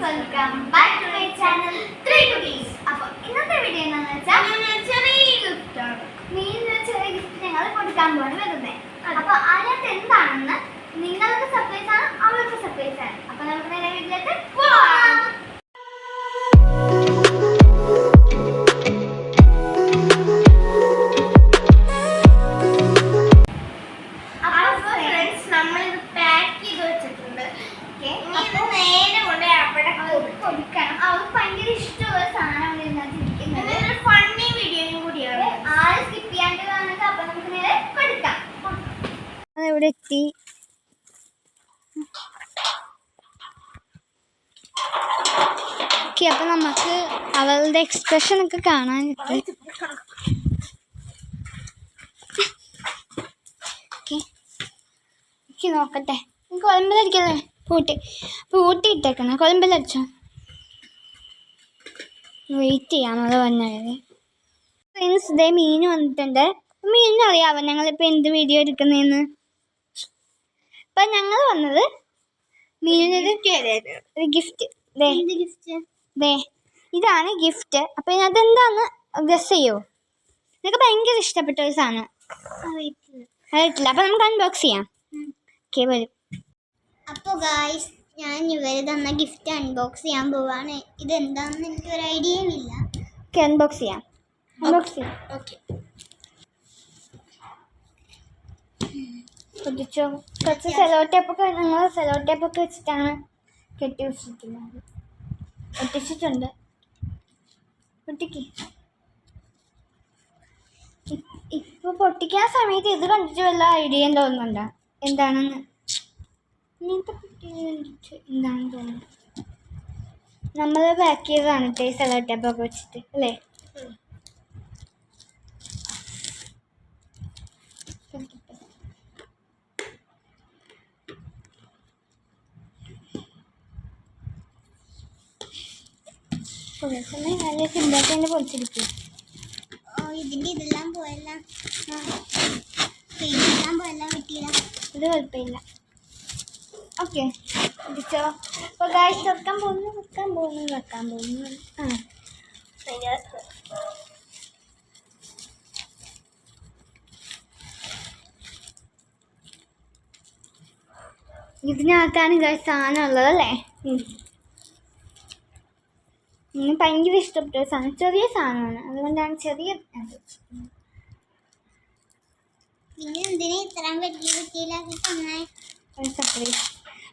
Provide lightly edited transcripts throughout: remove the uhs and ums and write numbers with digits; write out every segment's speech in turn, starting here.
Welcome back to my channel 3 കുട്ടീസ്. അപ്പോൾ ഇന്നത്തെ വീഡിയോ എന്താണെന്ന് വെച്ചാൽ ചെറിയ ഗിഫ്റ്റാണ്. മീനിന് ചെറിയ ഗിഫ്റ്റ് ഞങ്ങൾ കൊടുക്കാൻ പോവാണ് വരുന്നത്. അപ്പോൾ അതിനകത്ത് എന്താണെന്ന് നിങ്ങൾക്ക് സർപ്രൈസ് ആണ്, അവർക്ക് സർപ്രൈസ് ആണ്. അപ്പോൾ നമുക്ക് നേരെ വീട്ടിലേക്ക് പോവാം. കൊടുക്കണം. അവർക്ക് ഭയങ്കര ഇഷ്ടമുള്ള സാധനമാണ് ഇതിനകത്ത് ഇരിക്കുന്നത്. ഫണ്ണി വീഡിയോയും കൂടിയാണ്. ആരും സ്കിപ്പ് ചെയ്യാണ്ട് കാണുന്നത്. അപ്പൊ നമുക്ക് നേരെ കൊടുക്കാം. ഇവിടെ എത്തി. അപ്പൊ നമുക്ക് അവളുടെ എക്സ്പ്രഷൻ ഒക്കെ കാണാനിട്ട് നോക്കട്ടെ. കൊളമ്പലടിക്കല്ലേ? പൂട്ടി ഇട്ടേക്കണം. കൊളമ്പലടിച്ചോ? വെയിറ്റ് ചെയ്യാമെന്നത് പറഞ്ഞത്. ഫ്രണ്ട്സ്, ഇതേ മീൻ വന്നിട്ടുണ്ട്. മീനിന് അറിയാവോ ഞങ്ങളിപ്പോൾ എന്ത് വീഡിയോ എടുക്കുന്നതെന്ന്? ഇപ്പം ഞങ്ങൾ വന്നത് മീനിനൊരു ഗിഫ്റ്റ്. ദേ ഇതാണ് ഗിഫ്റ്റ്. അപ്പം ഇതിനകത്ത് എന്താന്ന് ഗസ് ചെയ്യോ? നിനക്ക് ഭയങ്കര ഇഷ്ടപ്പെട്ട ഒരു സാധനം അറിയത്തില്ല. അപ്പം നമുക്ക് അൺബോക്സ് ചെയ്യാം. ഓക്കെ, വരും. അപ്പോൾ ഗായ്സ്, ഞാൻ ഇവര് തന്ന ഗിഫ്റ്റ് അൺബോക്സ് ചെയ്യാൻ പോവാണ്. ഇതെന്താണെന്ന് എനിക്കൊരു ഐഡിയയും ഇല്ല. അൺബോക്സ് ചെയ്യാം. ഓക്കെ. പൊട്ടിച്ചോ. കുറച്ച് സെലോ ടേപ്പൊക്കെ ഞങ്ങൾ സെലോ ടേപ്പൊക്കെ വെച്ചിട്ടാണ് കെട്ടി വെച്ചിരിക്കുന്നത്. ഒട്ടിച്ചിട്ടുണ്ട്. പൊട്ടിക്ക്. ഇപ്പോൾ പൊട്ടിക്കാൻ സമയത്ത് ഇത് കണ്ടിട്ട് വല്ല ഐഡിയയും തോന്നുന്നുണ്ടോ എന്താണെന്ന്? ഇങ്ങനത്തെ കുട്ടി കണ്ടിട്ട് എന്താണെന്ന് തോന്നുന്നു. നമ്മൾ പാക്ക് ചെയ്തതാണ് സെലോ ടേപ്പൊക്കെ വെച്ചിട്ട് അല്ലേ? നല്ല സിമ്പിളായിട്ട് തന്നെ പൊളിച്ചിരിക്കും. ഇതിൻ്റെ ഇതെല്ലാം പോയല്ല, കിട്ടിയില്ല. ഇത് കുഴപ്പമില്ല. ഓക്കെ, പിടിച്ചോ. അപ്പോൾ ഗായ്സ് വെക്കാൻ പോകുന്നു. ഇതിനകത്താണ് ഗായ്സ് സാധനം ഉള്ളത് അല്ലേ? ഭയങ്കര ഇഷ്ടപ്പെട്ട സാധനം. ചെറിയ സാധനമാണ്, അതുകൊണ്ടാണ് ചെറിയ.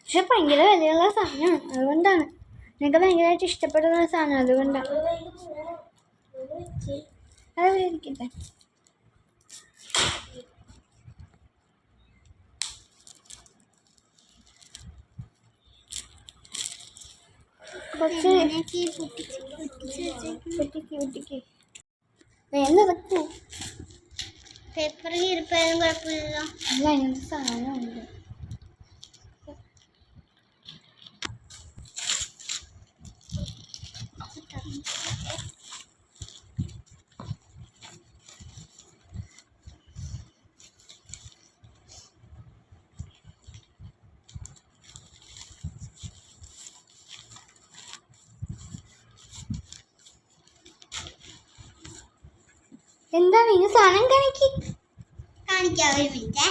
പക്ഷെ ഭയങ്കര വിലയുള്ള സാധനമാണ്, അതുകൊണ്ടാണ്. എനിക്ക് ഭയങ്കരമായിട്ട് ഇഷ്ടപ്പെടുന്ന സാധനം, അതുകൊണ്ടാണ്. അത് ഇരിക്കട്ടെ. പൊട്ടിക്ക് വേഗം വെക്കൂ. പേപ്പർ കീറിപ്പോയാലും കുഴപ്പമില്ലല്ലോ. അല്ല, അതിനകത്ത് സാധനമുണ്ട്. എന്താണ് ഈ സാധനം? കാണിക്കാം, ഒരു മിനിറ്റ്.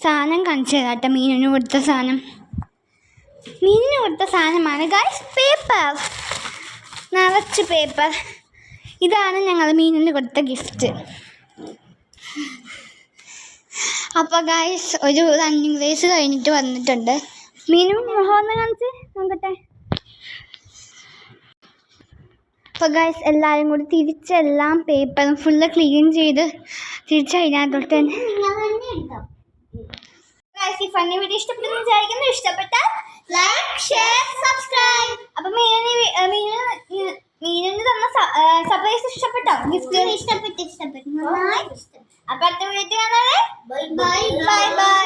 സാധനം കാണിച്ചു തരാട്ടെ. മീനിന് കൊടുത്ത സാധനമാണ് ഗൈസ്. പേപ്പർ, നിറച്ച് പേപ്പർ. ഇതാണ് ഞങ്ങൾ മീനിന് കൊടുത്ത ഗിഫ്റ്റ്. അപ്പോൾ ഗൈസ്, ഒരു റണ്ണിങ് റേസ് കഴിഞ്ഞിട്ട് വന്നിട്ടുണ്ട്. മീനും മുഖം ഒന്ന് കാണിച്ച് നോക്കട്ടെ. അപ്പോൾ ഗൈസ് എല്ലാവരും കൂടി തിരിച്ചെല്ലാം പേപ്പറും ഫുള്ള് ക്ലീൻ ചെയ്ത് തിരിച്ചതിനകത്തോട്ട് തന്നെ ഗൈസ് ഈ ഫണ്ണി വീഡിയോ ഇഷ്ടപ്പെട്ടെന്ന് വിചാരിക്കുന്നു. ഇഷ്ടപ്പെട്ടാൽ ലൈക്ക് ഷെയർ സബ്സ്ക്രൈബ്. അപ്പോൾ മീനിന് തന്ന സർപ്രൈസ് ഇഷ്ടപ്പെട്ടോ? ഗിഫ്റ്റ് ഇഷ്ടപ്പെട്ടു. അപ്പോൾ അടുത്ത വീഡിയോ കാണാതെ ബൈ ബൈ.